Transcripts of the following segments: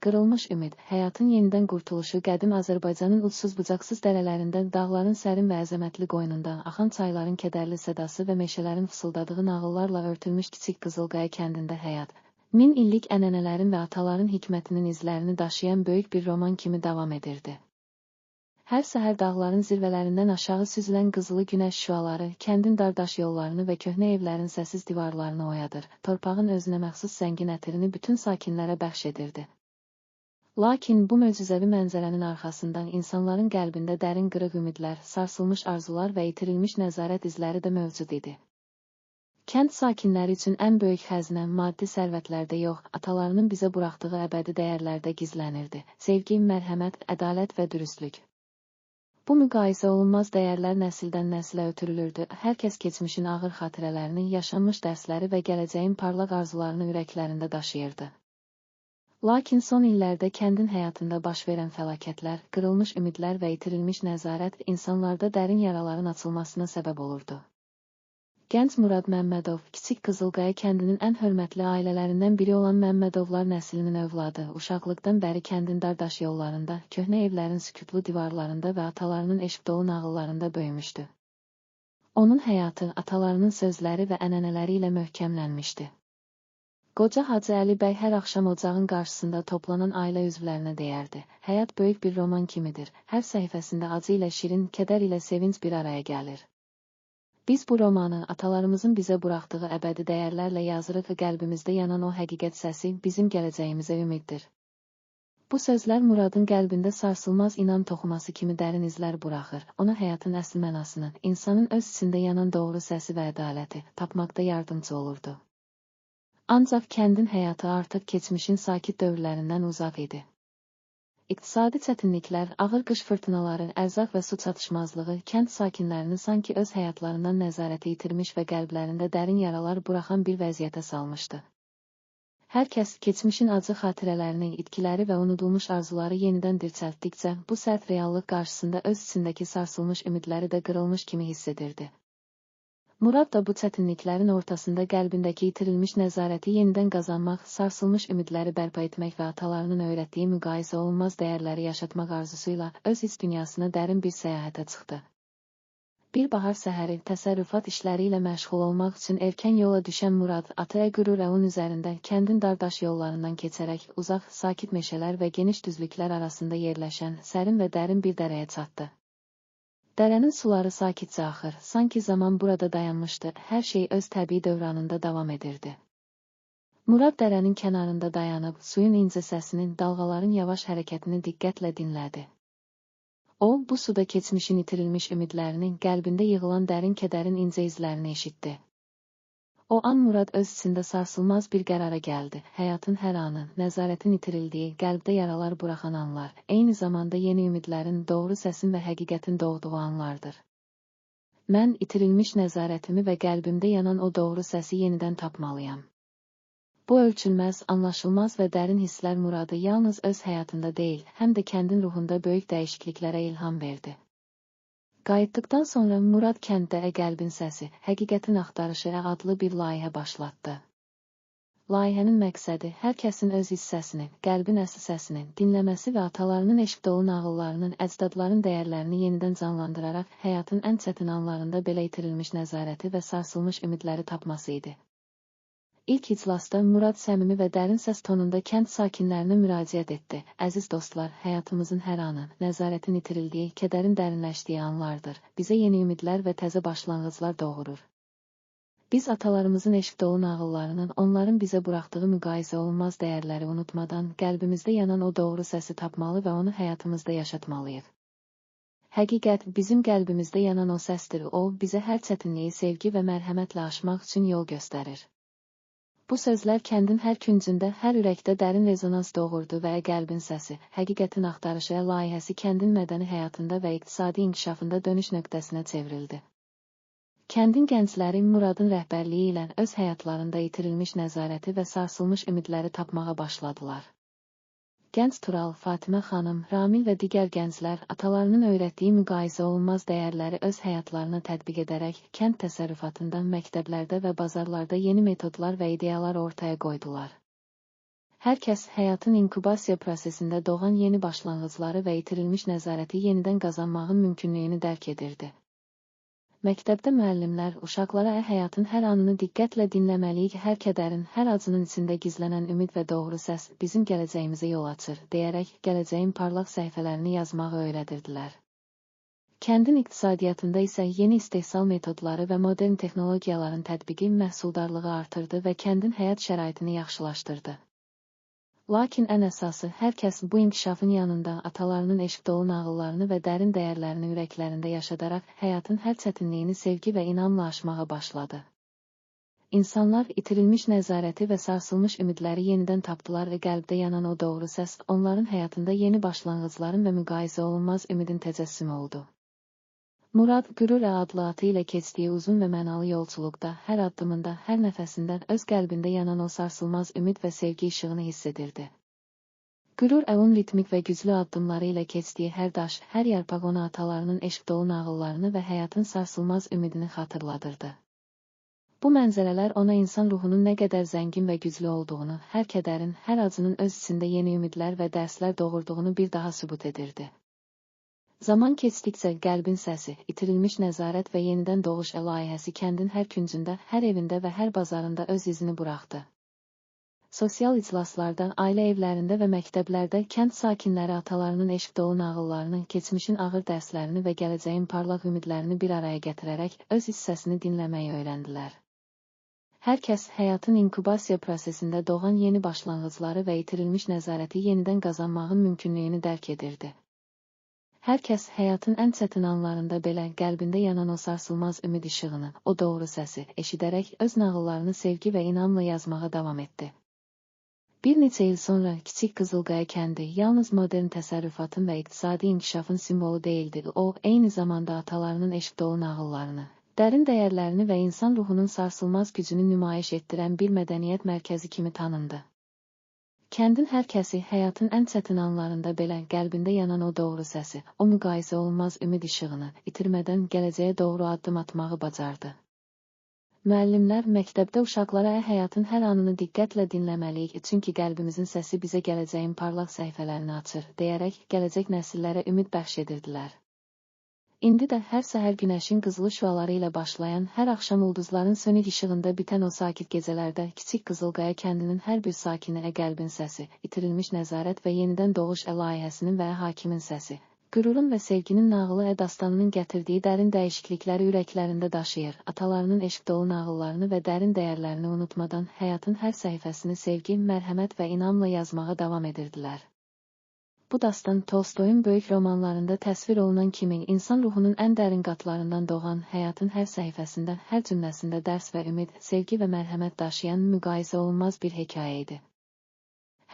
qırılmış ümid, həyatın yenidən qurtuluşu qədim Azərbaycanın ucsuz-bucaqsız dərələrində, dağların sərin və əzəmətli qoynunda, axan çayların kədərli sədası və meşələrin fısıldadığı nağıllarla örtülmüş Kiçik Qızılqaya kəndində həyat, min illik ənənələrin və ataların hikmətinin izlərini daşıyan böyük bir roman kimi davam edirdi. Hər səhər dağların zirvələrindən aşağı süzülən qızılı günəş şüaları, kəndin dardaş yollarını və köhnə evlərin səssiz divarlarını oyadır, torpağın özünə məxsus zəngin ətirini bütün sakinlərə bəxş edirdi. Lakin bu möcüzəvi mənzərənin arxasından insanların qəlbində dərin qırıq ümidlər, sarsılmış arzular və itirilmiş nəzarət izləri də mövcud idi. Kənd sakinləri üçün ən böyük xəzinə maddi sərvətlərdə yox, atalarının bizə buraxdığı əbədi dəyərlərdə gizlənirdi: sevgi, mərhəmət, ədalət və dürüstlük. Bu müqayisə olunmaz dəyərlər nəsildən nəsilə ötürülürdü. Hər kəs keçmişin ağır xatirələrini, yaşanmış dərsləri və gələcəyin parlaq arzularını ürəklərində daşıyırdı. Lakin son illərdə kəndin həyatında baş verən fəlakətlər, qırılmış ümidlər və itirilmiş nəzarət insanlarda dərin yaraların açılmasına səbəb olurdu. Gənc Murad Məmmədov, Kiçik Qızılqaya kəndinin ən hörmətli ailələrindən biri olan Məmmədovlar nəslinin övladı, uşaqlıqdan bəri kəndin dardaş yollarında, köhnə evlərin sükutlu divarlarında və atalarının eşq dolu nağıllarında böyümüşdü. Onun həyatı, atalarının sözləri və ənənələri ilə möhkəmlənmişdi. Qoca Hacı Əli bəy hər axşam ocağın qarşısında toplanan ailə üzvlərinə deyərdi: həyat böyük bir roman kimidir, hər səhifəsində acı ilə şirin, kədər ilə sevinc bir araya gəlir. Biz bu romanı atalarımızın bizə buraxdığı əbədi dəyərlərlə yazırıq və qəlbimizdə yanan o həqiqət səsi bizim gələcəyimizə ümiddir. Bu sözlər Muradın qəlbində sarsılmaz inam toxuması kimi dərin izlər buraxır, ona həyatın əsl mənasını, insanın öz içində yanan doğru səsi və ədaləti tapmaqda yardımcı olurdu. Ancaq kəndin həyatı artıq keçmişin sakit dövrlərindən uzaq idi. İqtisadi çətinliklər, ağır qış fırtınaları, ərzaq və su çatışmazlığı kənd sakinlərini sanki öz həyatlarından nəzarəti itirmiş və qəlblərində dərin yaralar buraxan bir vəziyyətə salmışdı. Hər kəs keçmişin acı xatirələrini, itkiləri və unudulmuş arzuları yenidən dirçəltdikcə, bu sərt reallıq qarşısında öz içindəki sarsılmış ümidləri də qırılmış kimi hiss edirdi. Murad da bu çətinliklərin ortasında qəlbindəki itirilmiş nəzarəti yenidən qazanmaq, sarsılmış ümidləri bərpa etmək və atalarının öyrətdiyi müqayisə olunmaz dəyərləri yaşatmaq arzusuyla öz hiss dünyasına dərin bir səyahətə çıxdı. Bir bahar səhəri təsərrüfat işləri ilə məşğul olmaq üçün erkən yola düşən Murad, atı qürur əlun üzərində kəndin dardaş yollarından keçərək uzaq, sakit meşələr və geniş düzlüklər arasında yerləşən sərin və dərin bir dərəyə çatdı. Dərənin suları sakitcə axır, sanki zaman burada dayanmışdı, hər şey öz təbii dövranında davam edirdi. Murad dərənin kənarında dayanıb, suyun incə səsinin, dalğaların yavaş hərəkətini diqqətlə dinlədi. O, bu suda keçmişin itirilmiş ümidlərinin, qəlbində yığılan dərin kədərin incə izlərini eşitdi. O an Murad öz içində sarsılmaz bir qərara gəldi. Həyatın hər anı, nəzarətin itirildiyi, qəlbdə yaralar buraxan anlar, eyni zamanda yeni ümidlərin, doğru səsin və həqiqətin doğduğu anlardır. Mən itirilmiş nəzarətimi və qəlbimdə yanan o doğru səsi yenidən tapmalıyam. Bu ölçülməz, anlaşılmaz və dərin hisslər Muradı yalnız öz həyatında deyil, həm də kəndin ruhunda böyük dəyişikliklərə ilham verdi. Qayıtdıqdan sonra Murad kənddə qəlbin səsi, həqiqətin axtarışı adlı bir layihə başlatdı. Layihənin məqsədi hər kəsin öz hissəsini, qəlbin əsl səsini dinləməsi və atalarının eşq dolu nağıllarının, əcdadların dəyərlərini yenidən canlandıraraq həyatın ən çətin anlarında belə itirilmiş nəzarəti və sarsılmış ümidləri tapması idi. İlk iclasda Murad səmimi və dərin səs tonunda kənd sakinlərinə müraciət etdi. Əziz dostlar, həyatımızın hər anı, nəzarətin itirildiyi, kədərin dərinləşdiyi anlardır. Bizə yeni ümidlər və təzə başlanğıclar doğurur. Biz atalarımızın eşq dolu nağıllarının, onların bizə buraxdığı müqayisə olunmaz dəyərləri unutmadan, qəlbimizdə yanan o doğru səsi tapmalı və onu həyatımızda yaşatmalıyıq. Həqiqət, bizim qəlbimizdə yanan o səsdir. O, bizə hər çətinliyi sevgi və mərhəmətlə aşmaq üçün yol göstərir. Bu sözlər kəndin hər küncündə, hər ürəkdə dərin rezonans doğurdu və qəlbin səsi, həqiqətin axtarışı layihəsi kəndin mədəni həyatında və iqtisadi inkişafında dönüş nöqtəsinə çevrildi. Kəndin gəncləri Muradın rəhbərliyi ilə öz həyatlarında itirilmiş nəzarəti və sarsılmış ümidləri tapmağa başladılar. Gənc Tural, Fatimə xanım, Ramil və digər gənclər atalarının öyrətdiyi müqayisə olunmaz dəyərləri öz həyatlarına tətbiq edərək kənd təsərrüfatında, məktəblərdə və bazarlarda yeni metodlar və ideyalar ortaya qoydular. Hər kəs həyatın inkubasiya prosesində doğan yeni başlanğıcları və itirilmiş nəzarəti yenidən qazanmağın mümkünlüyünü dərk edirdi. Məktəbdə müəllimlər uşaqlara həyatın hər anını diqqətlə dinləməliyik, hər kədərin, hər acının içində gizlənən ümid və doğru səs bizim gələcəyimizə yol açır, deyərək gələcəyin parlaq səhifələrini yazmağı öyrədirdilər. Kəndin iqtisadiyyatında isə yeni istehsal metodları və modern texnologiyaların tətbiqi məhsuldarlığı artırdı və kəndin həyat şəraitini yaxşılaşdırdı. Lakin ən əsası, hər kəs bu inkişafın yanında atalarının eşq dolu nağıllarını və dərin dəyərlərini ürəklərində yaşadaraq həyatın hər çətinliyini sevgi və inamla aşmağa başladı. İnsanlar itirilmiş nəzarəti və sarsılmış ümidləri yenidən tapdılar və qəlbdə yanan o doğru səs onların həyatında yeni başlanğıcların və müqayisə olunmaz ümidin təcəssümü oldu. Murad, qürur adlı atı ilə keçdiyi uzun və mənalı yolculuqda hər addımında, hər nəfəsində öz qəlbində yanan o sarsılmaz ümid və sevgi işığını hiss edirdi. Qürur onun ritmik və güclü addımları ilə keçdiyi hər daş, hər yarpaq ona atalarının eşq dolu nağıllarını və həyatın sarsılmaz ümidini xatırladırdı. Bu mənzərələr ona insan ruhunun nə qədər zəngin və güclü olduğunu, hər kədərin, hər acının öz içində yeni ümidlər və dərslər doğurduğunu bir daha sübut edirdi. Zaman keçdikcə qəlbin səsi, itirilmiş nəzarət və yenidən doğuş layihəsi kəndin hər küncündə, hər evində və hər bazarında öz izini buraxdı. Sosial iclaslarda, ailə evlərində və məktəblərdə kənd sakinləri atalarının eşq dolu nağıllarını, keçmişin ağır dərslərini və gələcəyin parlaq ümidlərini bir araya gətirərək öz hissəsini dinləməyi öyrəndilər. Hər kəs həyatın inkubasiya prosesində doğan yeni başlanğıcları və itirilmiş nəzarəti yenidən qazanmağın mümkünlüyünü dərk edirdi. Hər kəs həyatın ən çətin anlarında belə qəlbində yanan o sarsılmaz ümid işığını, o doğru səsi eşidərək öz nağıllarını sevgi və inamla yazmağa davam etdi. Bir neçə il sonra Kiçik Qızılqaya kəndi yalnız modern təsərrüfatın və iqtisadi inkişafın simvolu deyildi, o, eyni zamanda atalarının eşq dolu nağıllarını, dərin dəyərlərini və insan ruhunun sarsılmaz gücünü nümayiş etdirən bir mədəniyyət mərkəzi kimi tanındı. Kəndin hər kəsi həyatın ən çətin anlarında belə qəlbində yanan o doğru səsi, o müqayisə olunmaz ümid işığını itirmədən gələcəyə doğru addım atmağı bacardı. Müəllimlər məktəbdə uşaqlara həyatın hər anını diqqətlə dinləməliyik, çünki qəlbimizin səsi bizə gələcəyin parlaq səhifələrini açır, deyərək gələcək nəsillərə ümid bəxş edirdilər. İndi də hər səhər günəşin qızılı şüaları ilə başlayan, hər axşam ulduzların sönük işığında bitən o sakit gecələrdə Kiçik Qızılqaya kəndinin hər bir sakininə qəlbin səsi, itirilmiş nəzarət və yenidən doğuş layihəsinin və hakimin səsi, qürurun və sevginin nağılı dastanının gətirdiyi dərin dəyişiklikləri ürəklərində daşıyır, atalarının eşq dolu nağıllarını və dərin dəyərlərini unutmadan həyatın hər səhifəsini sevgi, mərhəmət və inamla yazmağa davam edirdilər. Bu dastan Tolstoyun böyük romanlarında təsvir olunan kimi insan ruhunun ən dərin qatlarından doğan, həyatın hər səhifəsində, hər cümləsində dərs və ümid, sevgi və mərhəmət daşıyan müqayisə olunmaz bir hekayə idi.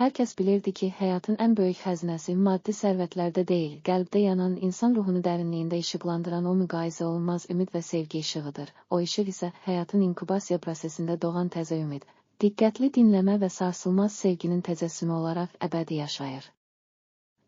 Hər kəs bilirdi ki, həyatın ən böyük xəzinəsi maddi sərvətlərdə deyil, qəlbdə yanan, insan ruhunu dərinliyində işıqlandıran o müqayisə olunmaz ümid və sevgi işığıdır. O işıq isə həyatın inkubasiya prosesində doğan təzə ümid, diqqətli dinləmə və sarsılmaz sevginin təcəssümü olaraq əbədi yaşayır.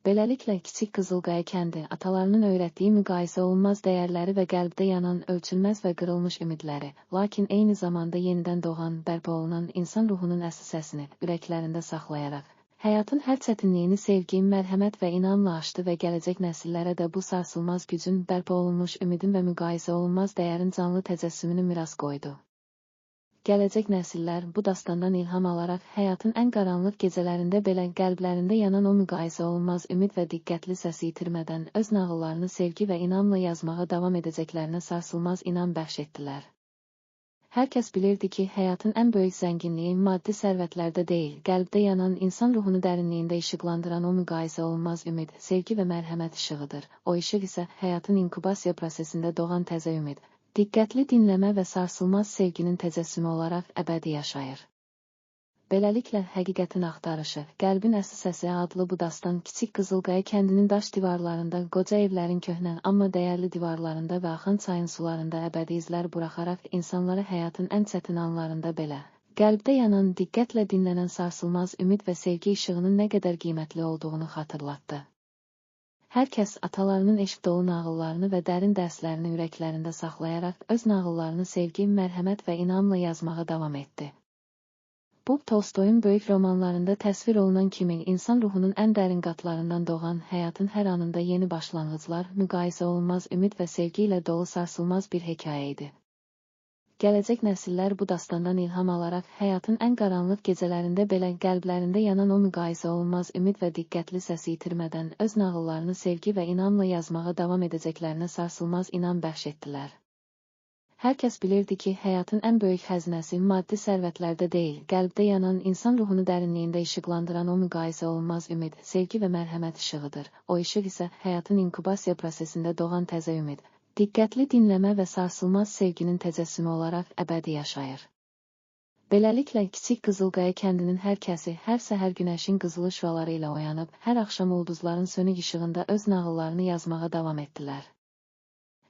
Beləliklə, Kiçik Qızılqaya kəndi atalarının öyrətdiyi müqayisə olunmaz dəyərləri və qəlbdə yanan, ölçülməz və qırılmış ümidləri, lakin eyni zamanda yenidən doğan, bərpa olunan insan ruhunun əsl səsini ürəklərində saxlayaraq, həyatın hər çətinliyini sevgi, mərhəmət və inamla aşdı və gələcək nəsillərə də bu sarsılmaz gücün, bərpa olunmuş ümidin və müqayisə olunmaz dəyərin canlı təcəssümünü miras qoydu. Gələcək nəsillər bu dastandan ilham alaraq həyatın ən qaranlıq gecələrində belə qəlblərində yanan o müqayisə olunmaz ümid və diqqətli səsi itirmədən öz nağıllarını sevgi və inamla yazmağa davam edəcəklərinə sarsılmaz inam bəxş etdilər. Hər kəs bilirdi ki, həyatın ən böyük zənginliyi maddi sərvətlərdə deyil, qəlbdə yanan, insan ruhunu dərinliyində işıqlandıran o müqayisə olunmaz ümid, sevgi və mərhəmət işığıdır. O işıq isə həyatın inkubasiya prosesində doğan təzə ümid, diqqətli dinləmə və sarsılmaz sevginin təcəssümü olaraq əbədi yaşayır. Beləliklə, həqiqətin axtarışı, qəlbin əsl səsi adlı bu dastan Kiçik Qızılqaya kəndinin daş divarlarında, qoca evlərin köhnə, amma dəyərli divarlarında və axan çayın sularında əbədi izlər buraxaraq insanlara həyatın ən çətin anlarında belə, qəlbdə yanan, diqqətlə dinlənən sarsılmaz ümid və sevgi işığının nə qədər qiymətli olduğunu xatırlatdı. Hər kəs atalarının eşq dolu nağıllarını və dərin dərslərini ürəklərində saxlayaraq öz nağıllarını sevgi, mərhəmət və inamla yazmağa davam etdi. Bu, Tolstoyun böyük romanlarında təsvir olunan kimi insan ruhunun ən dərin qatlarından doğan, həyatın hər anında yeni başlanğıclar, müqayisə olunmaz ümid və sevgi ilə dolu sarsılmaz bir hekayə idi. Gələcək nəsillər bu dastandan ilham alaraq həyatın ən qaranlıq gecələrində belə qəlblərində yanan o müqayisə olunmaz ümid və diqqətli səsi itirmədən öz nağıllarını sevgi və inamla yazmağa davam edəcəklərinə sarsılmaz inam bəxş etdilər. Hər kəs bilirdi ki, həyatın ən böyük xəzinəsi maddi sərvətlərdə deyil, qəlbdə yanan, insan ruhunu dərinliyində işıqlandıran o müqayisə olunmaz ümid, sevgi və mərhəmət işığıdır. O işıq isə həyatın inkubasiya prosesində doğan təzə ümid, diqqətli dinləmə və sarsılmaz sevginin təcəssümü olaraq əbədi yaşayır. Beləliklə, kiçik Qızılqaya kəndinin hər kəsi hər səhər günəşin qızılı şüaları ilə oyanıb, hər axşam ulduzların sönük işığında öz nağıllarını yazmağa davam etdilər.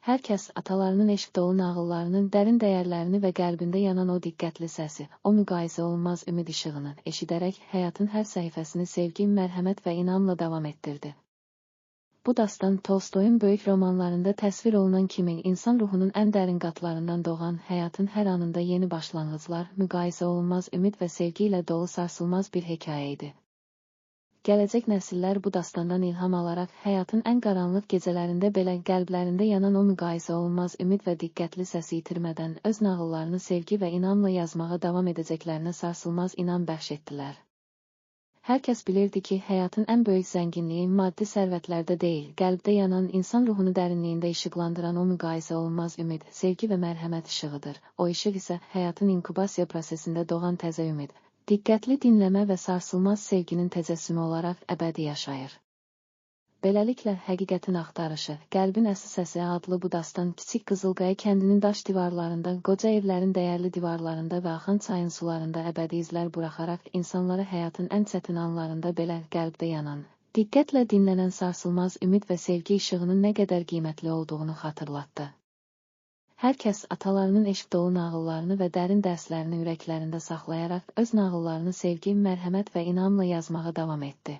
Hər kəs atalarının eşq dolu nağıllarının dərin dəyərlərini və qəlbində yanan o diqqətli səsi, o müqayisə olunmaz ümid işığını eşidərək həyatın hər səhifəsini sevgi, mərhəmət və inamla davam etdirdi. Bu dastan Tolstoyun böyük romanlarında təsvir olunan kimi insan ruhunun ən dərin qatlarından doğan, həyatın hər anında yeni başlanğıclar, müqayisə olunmaz ümid və sevgi ilə dolu sarsılmaz bir hekayə idi. Gələcək nəsillər bu dastandan ilham alaraq həyatın ən qaranlıq gecələrində belə qəlblərində yanan o müqayisə olunmaz ümid və diqqətli səsi itirmədən öz nağıllarını sevgi və inamla yazmağa davam edəcəklərinə sarsılmaz inam bəxş etdilər. Hər kəs bilirdi ki, həyatın ən böyük zənginliyi maddi sərvətlərdə deyil, qəlbdə yanan, insan ruhunu dərinliyində işıqlandıran o müqayisə olunmaz ümid, sevgi və mərhəmət işığıdır. O işıq isə həyatın inkubasiya prosesində doğan təzə ümid, diqqətli dinləmə və sarsılmaz sevginin təcəssümü olaraq əbədi yaşayır. Beləliklə, həqiqətin axtarışı, qəlbin əsl səsi adlı bu dastan kiçik Qızılqaya kəndinin daş divarlarında, qoca evlərin dəyərli divarlarında və axan çayın sularında əbədi izlər buraxaraq insanlara həyatın ən çətin anlarında belə qəlbdə yanan, diqqətlə dinlənən sarsılmaz ümid və sevgi işığının nə qədər qiymətli olduğunu xatırlatdı. Hər kəs atalarının eşq dolu nağıllarını və dərin dərslərini ürəklərində saxlayaraq öz nağıllarını sevgi, mərhəmət və inamla yazmağa davam etdi.